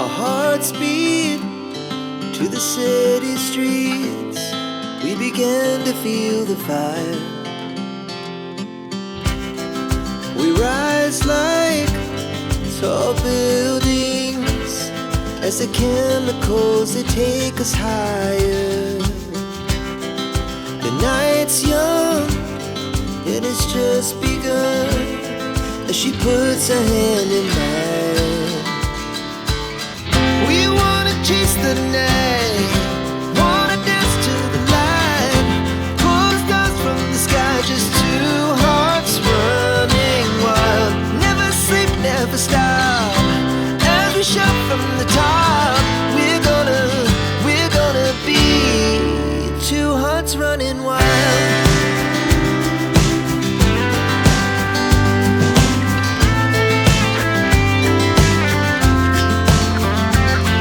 Our hearts beat to the city streets. We began to feel the fire. We rise like tall buildings as the chemicals, they take us higher. The night's young, it has just begun as she puts her hand in mine.